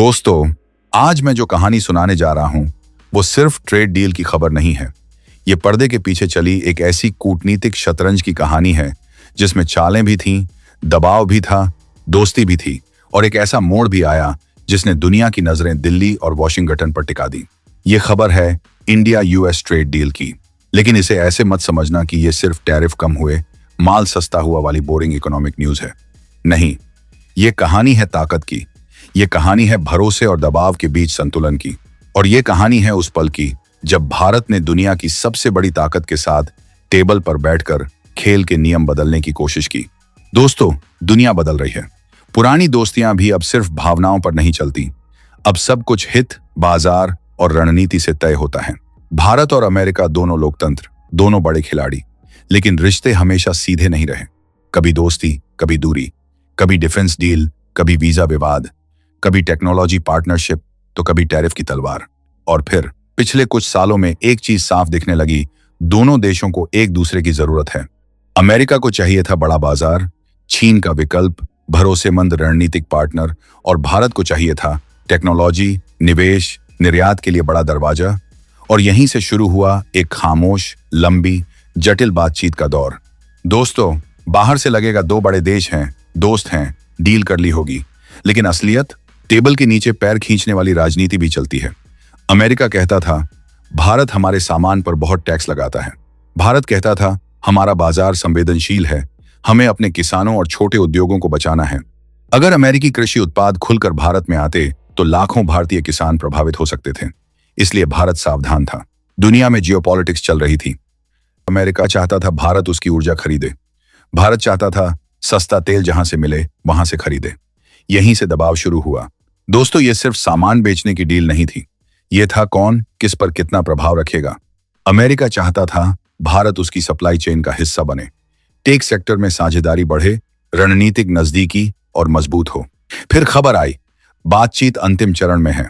दोस्तों, आज मैं जो कहानी सुनाने जा रहा हूं वो सिर्फ ट्रेड डील की खबर नहीं है। ये पर्दे के पीछे चली एक ऐसी कूटनीतिक शतरंज की कहानी है जिसमें चालें भी थीं, दबाव भी था, दोस्ती भी थी और एक ऐसा मोड़ भी आया जिसने दुनिया की नजरें दिल्ली और वॉशिंगटन पर टिका दी। ये खबर है इंडिया यूएस ट्रेड डील की। लेकिन इसे ऐसे मत समझना कि ये सिर्फ टैरिफ कम हुए, माल सस्ता हुआ वाली बोरिंग इकोनॉमिक न्यूज है। नहीं, ये कहानी है ताकत की। ये कहानी है भरोसे और दबाव के बीच संतुलन की। और ये कहानी है उस पल की जब भारत ने दुनिया की सबसे बड़ी ताकत के साथ टेबल पर बैठकर खेल के नियम बदलने की कोशिश की। दोस्तों, दुनिया बदल रही है। पुरानी दोस्तियां भी अब सिर्फ भावनाओं पर नहीं चलती। अब सब कुछ हित, बाजार और रणनीति से तय होता है। भारत और अमेरिका दोनों लोकतंत्र, दोनों बड़े खिलाड़ी, लेकिन रिश्ते हमेशा सीधे नहीं रहे। कभी दोस्ती, कभी दूरी, कभी डिफेंस डील, कभी वीजा विवाद, कभी टेक्नोलॉजी पार्टनरशिप, तो कभी टैरिफ की तलवार। और फिर पिछले कुछ सालों में एक चीज साफ दिखने लगी, दोनों देशों को एक दूसरे की जरूरत है। अमेरिका को चाहिए था बड़ा बाजार, चीन का विकल्प, भरोसेमंद रणनीतिक पार्टनर, और भारत को चाहिए था टेक्नोलॉजी, निवेश, निर्यात के लिए बड़ा दरवाजा। और यहीं से शुरू हुआ एक खामोश, लंबी, जटिल बातचीत का दौर। दोस्तों, बाहर से लगेगा दो बड़े देश हैं, दोस्त हैं, डील कर ली होगी, लेकिन असलियत टेबल के नीचे पैर खींचने वाली राजनीति भी चलती है। अमेरिका कहता था भारत हमारे सामान पर बहुत टैक्स लगाता है। भारत कहता था हमारा बाजार संवेदनशील है, हमें अपने किसानों और छोटे उद्योगों को बचाना है। अगर अमेरिकी कृषि उत्पाद खुलकर भारत में आते तो लाखों भारतीय किसान प्रभावित हो सकते थे। इसलिए भारत सावधान था। दुनिया में जियोपॉलिटिक्स चल रही थी। अमेरिका चाहता था भारत उसकी ऊर्जा खरीदे। भारत चाहता था सस्ता तेल जहां से मिले वहां से खरीदे। यहीं से दबाव शुरू हुआ। दोस्तों, ये सिर्फ सामान बेचने की डील नहीं थी। ये था कौन किस पर कितना प्रभाव रखेगा। अमेरिका चाहता था भारत उसकी सप्लाई चेन का हिस्सा बने, टेक सेक्टर में साझेदारी बढ़े, रणनीतिक नजदीकी और मजबूत हो। फिर खबर आई, बातचीत अंतिम चरण में है।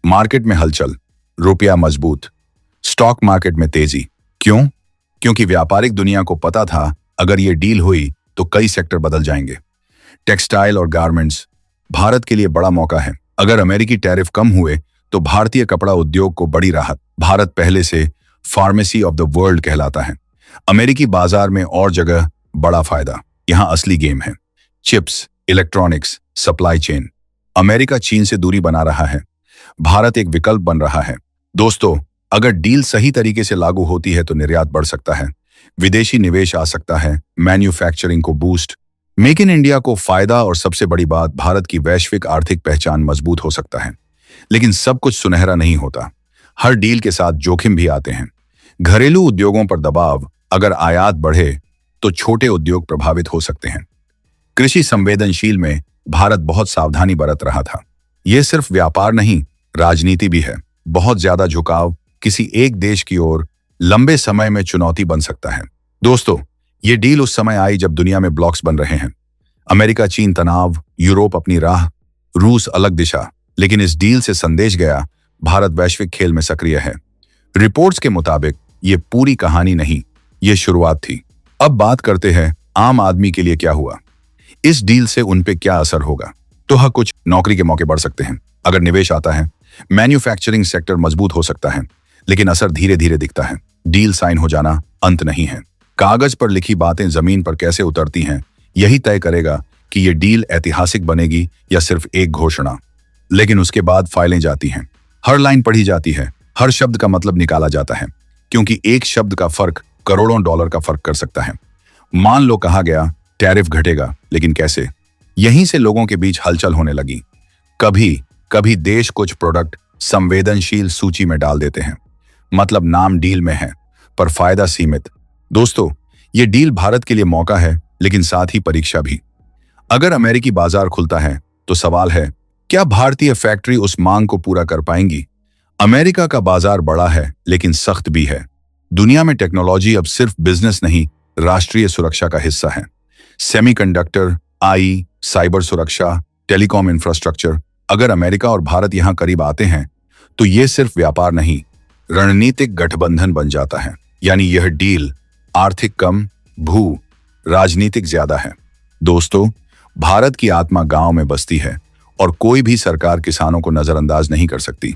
मार्केट में हलचल, रुपया मजबूत, स्टॉक मार्केट में तेजी। क्यों? क्योंकि व्यापारिक दुनिया को पता था अगर ये डील हुई तो कई सेक्टर बदल जाएंगे। टेक्सटाइल और गारमेंट्स भारत के लिए बड़ा मौका है। अगर अमेरिकी टैरिफ कम हुए तो भारतीय कपड़ा उद्योग को बड़ी राहत। भारत पहले से फार्मेसी ऑफ द वर्ल्ड कहलाता है। अमेरिकी बाजार में और जगह बड़ा फायदा। यहां असली गेम है। Chips, electronics, supply chain. America चीन से दूरी बना रहा है, भारत एक विकल्प बन रहा है। दोस्तों, अगर डील सही तरीके से लागू होती है तो निर्यात बढ़ सकता है, विदेशी निवेश आ सकता है, मैन्युफैक्चरिंग को बूस्ट, मेक इन इंडिया को फायदा, और सबसे बड़ी बात, भारत की वैश्विक आर्थिक पहचान मजबूत हो सकता है। लेकिन सब कुछ सुनहरा नहीं होता। हर डील के साथ जोखिम भी आते हैं। घरेलू उद्योगों पर दबाव, अगर आयात बढ़े तो छोटे उद्योग प्रभावित हो सकते हैं। कृषि संवेदनशील में भारत बहुत सावधानी बरत रहा था। यह सिर्फ व्यापार नहीं, राजनीति भी है। बहुत ज्यादा झुकाव किसी एक देश की ओर लंबे समय में चुनौती बन सकता है। दोस्तों, ये डील उस समय आई जब दुनिया में ब्लॉक्स बन रहे हैं। अमेरिका चीन तनाव, यूरोप अपनी राह, रूस अलग दिशा। लेकिन इस डील से संदेश गया, भारत वैश्विक खेल में सक्रिय है। रिपोर्ट्स के मुताबिक ये पूरी कहानी नहीं, ये शुरुआत थी। अब बात करते हैं आम आदमी के लिए क्या हुआ। इस डील से उन पे क्या असर होगा। तो हाँ, कुछ नौकरी के मौके बढ़ सकते हैं अगर निवेश आता है। मैन्युफैक्चरिंग सेक्टर मजबूत हो सकता है, लेकिन असर धीरे धीरे दिखता है। डील साइन हो जाना अंत नहीं है। कागज पर लिखी बातें जमीन पर कैसे उतरती हैं, यही तय करेगा कि ये डील ऐतिहासिक बनेगी या सिर्फ एक घोषणा। लेकिन उसके बाद फाइलें जाती हैं, हर लाइन पढ़ी जाती है, हर शब्द का मतलब निकाला जाता है, क्योंकि एक शब्द का फर्क करोड़ों डॉलर का फर्क कर सकता है। मान लो कहा गया टैरिफ घटेगा, लेकिन कैसे? यहीं से लोगों के बीच हलचल होने लगी। कभी कभी देश कुछ प्रोडक्ट संवेदनशील सूची में डाल देते हैं, मतलब नाम डील में है पर फायदा सीमित। दोस्तों, ये डील भारत के लिए मौका है, लेकिन साथ ही परीक्षा भी। अगर अमेरिकी बाजार खुलता है तो सवाल है, क्या भारतीय फैक्ट्री उस मांग को पूरा कर पाएंगी? अमेरिका का बाजार बड़ा है, लेकिन सख्त भी है। दुनिया में टेक्नोलॉजी अब सिर्फ बिजनेस नहीं, राष्ट्रीय सुरक्षा का हिस्सा है। सेमीकंडक्टर, आई, साइबर सुरक्षा, टेलीकॉम इंफ्रास्ट्रक्चर। अगर अमेरिका और भारत यहां करीब आते हैं तो ये सिर्फ व्यापार नहीं, रणनीतिक गठबंधन बन जाता है। यानी यह डील आर्थिक कम, भू राजनीतिक ज्यादा है। दोस्तों, भारत की आत्मा गांव में बसती है और कोई भी सरकार किसानों को नजरअंदाज नहीं कर सकती।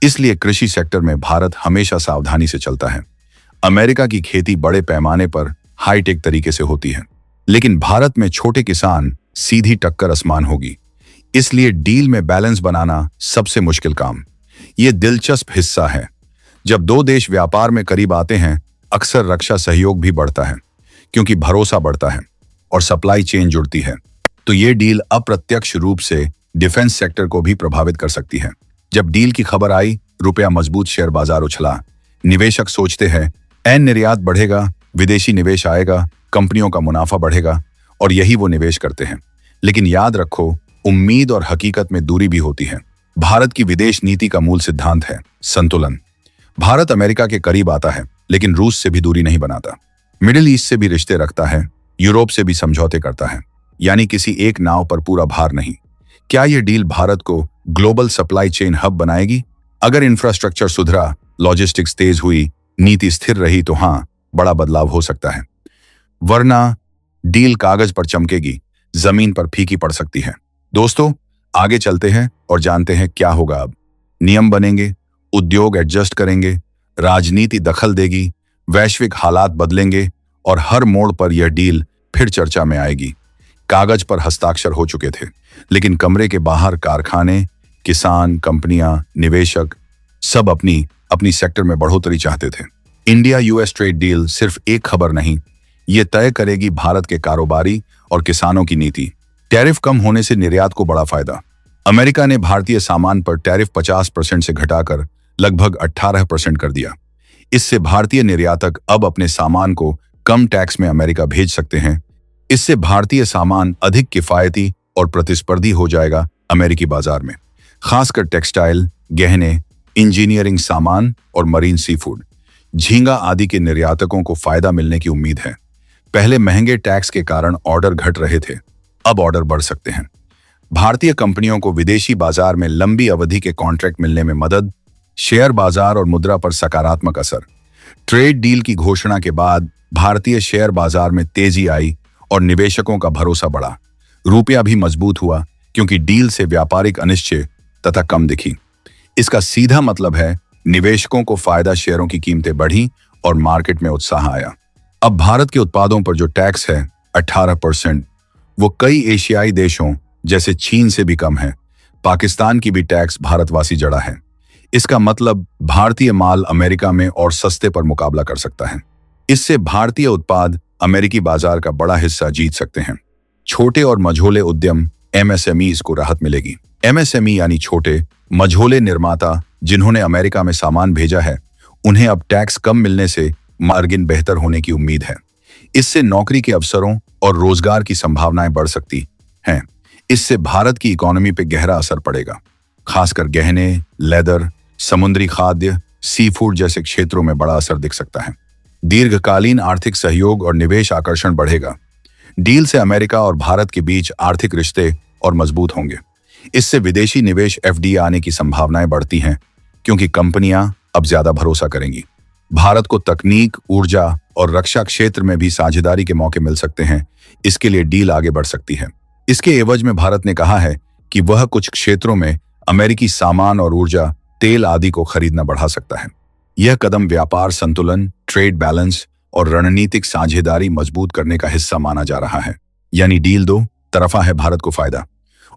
इसलिए कृषि सेक्टर में भारत हमेशा सावधानी से चलता है। अमेरिका की खेती बड़े पैमाने पर हाईटेक तरीके से होती है, लेकिन भारत में छोटे किसान सीधी टक्कर आसमान होगी। इसलिए डील में बैलेंस बनाना सबसे मुश्किल काम। ये दिलचस्प हिस्सा है। जब दो देश व्यापार में करीब आते हैं, अक्सर रक्षा सहयोग भी बढ़ता है, क्योंकि भरोसा बढ़ता है और सप्लाई चेन जुड़ती है। तो ये डील अप्रत्यक्ष रूप से डिफेंस सेक्टर को भी प्रभावित कर सकती है। जब डील की खबर आई, रुपया मजबूत, शेयर बाजार उछला। निवेशक सोचते हैं निर्यात बढ़ेगा, विदेशी निवेश आएगा, कंपनियों का मुनाफा बढ़ेगा, और यही वो निवेश करते हैं। लेकिन याद रखो, उम्मीद और हकीकत में दूरी भी होती है। भारत की विदेश नीति का मूल सिद्धांत है संतुलन। भारत अमेरिका के करीब आता है, लेकिन रूस से भी दूरी नहीं बनाता। मिडिल ईस्ट से भी रिश्ते रखता है, यूरोप से भी समझौते करता है। यानी किसी एक नाव पर पूरा भार नहीं। क्या यह डील भारत को ग्लोबल सप्लाई चेन हब बनाएगी? अगर इंफ्रास्ट्रक्चर सुधरा, लॉजिस्टिक्स तेज हुई, नीति स्थिर रही, तो हां, बड़ा बदलाव हो सकता है। वरना डील कागज पर चमकेगी, जमीन पर फीकी पड़ सकती है। दोस्तों, आगे चलते हैं और जानते हैं क्या होगा अब। नियम बनेंगे, उद्योग एडजस्ट करेंगे, राजनीति दखल देगी, वैश्विक हालात बदलेंगे और हर मोड़ पर यह डील फिर चर्चा में आएगी। कागज पर हस्ताक्षर हो चुके थे, लेकिन कमरे के बाहर कारखाने, किसान, कंपनियां, निवेशक सब अपनी अपनी सेक्टर में बढ़ोतरी चाहते थे। इंडिया यूएस ट्रेड डील सिर्फ एक खबर नहीं, ये तय करेगी भारत के कारोबारी और किसानों की नीति। टैरिफ कम होने से निर्यात को बड़ा फायदा। अमेरिका ने भारतीय सामान पर टैरिफ 50% से घटाकर लगभग 18% कर दिया। इससे भारतीय निर्यातक अब अपने सामान को कम टैक्स में अमेरिका भेज सकते हैं। इससे भारतीय सामान अधिक किफायती और प्रतिस्पर्धी हो जाएगा अमेरिकी बाजार में, खासकर टेक्सटाइल, गहने, इंजीनियरिंग सामान और मरीन सी फूड, झींगा आदि के निर्यातकों को फायदा मिलने की उम्मीद है। पहले महंगे टैक्स के कारण ऑर्डर घट रहे थे, अब ऑर्डर बढ़ सकते हैं। भारतीय कंपनियों को विदेशी बाजार में लंबी अवधि के कॉन्ट्रैक्ट मिलने में मदद, शेयर बाजार और मुद्रा पर सकारात्मक असर। ट्रेड डील की घोषणा के बाद भारतीय शेयर बाजार में तेजी आई और निवेशकों का भरोसा बढ़ा। रुपया भी मजबूत हुआ, क्योंकि डील से व्यापारिक अनिश्चय तथा कम दिखी। इसका सीधा मतलब है निवेशकों को फायदा, शेयरों की कीमतें बढ़ी और मार्केट में उत्साह आया। अब भारत के उत्पादों पर जो टैक्स है 18%, वो कई एशियाई देशों जैसे चीन से भी कम है। पाकिस्तान की भी टैक्स भारतवासी जड़ा है। इसका मतलब भारतीय माल अमेरिका में और सस्ते पर मुकाबला कर सकता है। इससे भारतीय उत्पाद अमेरिकी बाजार का बड़ा हिस्सा जीत सकते हैं। छोटे और मझोले उद्यम एमएसएमईज को राहत मिलेगी। एमएसएमई यानी छोटे मझोले निर्माता जिन्होंने अमेरिका में सामान भेजा है, उन्हें अब टैक्स कम मिलने से मार्जिन बेहतर होने की उम्मीद है। इससे नौकरी के अवसरों और रोजगार की संभावनाएं बढ़ सकती हैं। इससे भारत की इकोनॉमी पे गहरा असर पड़ेगा, खासकर गहने, लेदर, समुद्री खाद्य, सी फूड जैसे क्षेत्रों में बड़ा असर दिख सकता है। दीर्घकालीन आर्थिक सहयोग और निवेश आकर्षण बढ़ेगा। डील से अमेरिका और भारत के बीच आर्थिक रिश्ते और मजबूत होंगे। इससे विदेशी निवेश एफडीआई आने की संभावनाएं बढ़ती हैं, क्योंकि कंपनियां अब ज्यादा भरोसा करेंगी। भारत को तकनीक, ऊर्जा और रक्षा क्षेत्र में भी साझेदारी के मौके मिल सकते हैं। इसके लिए डील आगे बढ़ सकती है। इसके एवज में भारत ने कहा है कि वह कुछ क्षेत्रों में अमेरिकी सामान और ऊर्जा, तेल आदि को खरीदना बढ़ा सकता है। यह कदम व्यापार संतुलन, ट्रेड बैलेंस और रणनीतिक साझेदारी मजबूत करने का हिस्सा माना जा रहा है। यानी डील दो तरफा है, भारत को फायदा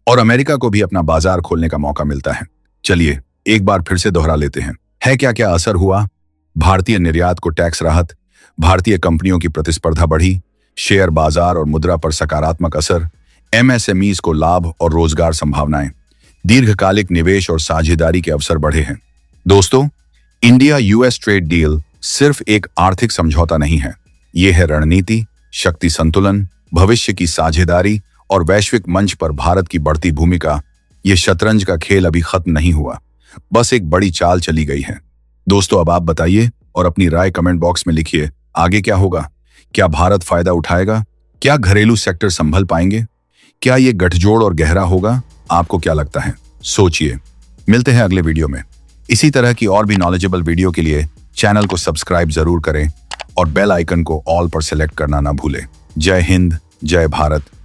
और अमेरिका को भी अपना बाजार खोलने का मौका मिलता है। चलिए एक बार फिर से दोहरा लेते हैं। है क्या क्या असर हुआ? भारतीय निर्यात को टैक्स राहत, भारतीय कंपनियों की प्रतिस्पर्धा बढ़ी, शेयर बाजार और मुद्रा पर सकारात्मक असर, एमएसएमईज को लाभ और रोजगार संभावनाएं, दीर्घकालिक निवेश और साझेदारी के अवसर बढ़े हैं। दोस्तों, इंडिया यूएस ट्रेड डील सिर्फ एक आर्थिक समझौता नहीं है। यह है रणनीति, शक्ति संतुलन, भविष्य की साझेदारी और वैश्विक मंच पर भारत की बढ़ती भूमिका। यह शतरंज का खेल अभी खत्म नहीं हुआ, बस एक बड़ी चाल चली गई है। दोस्तों, अब आप बताइए और अपनी राय कमेंट बॉक्स में लिखिए। आगे क्या होगा? क्या भारत फायदा उठाएगा? क्या घरेलू सेक्टर संभल पाएंगे? क्या ये गठजोड़ और गहरा होगा? आपको क्या लगता है? सोचिए। मिलते हैं अगले वीडियो में। इसी तरह की और भी नॉलेजेबल वीडियो के लिए चैनल को सब्सक्राइब जरूर करें और बेल आइकन को ऑल पर सेलेक्ट करना ना भूलें। जय हिंद, जय भारत।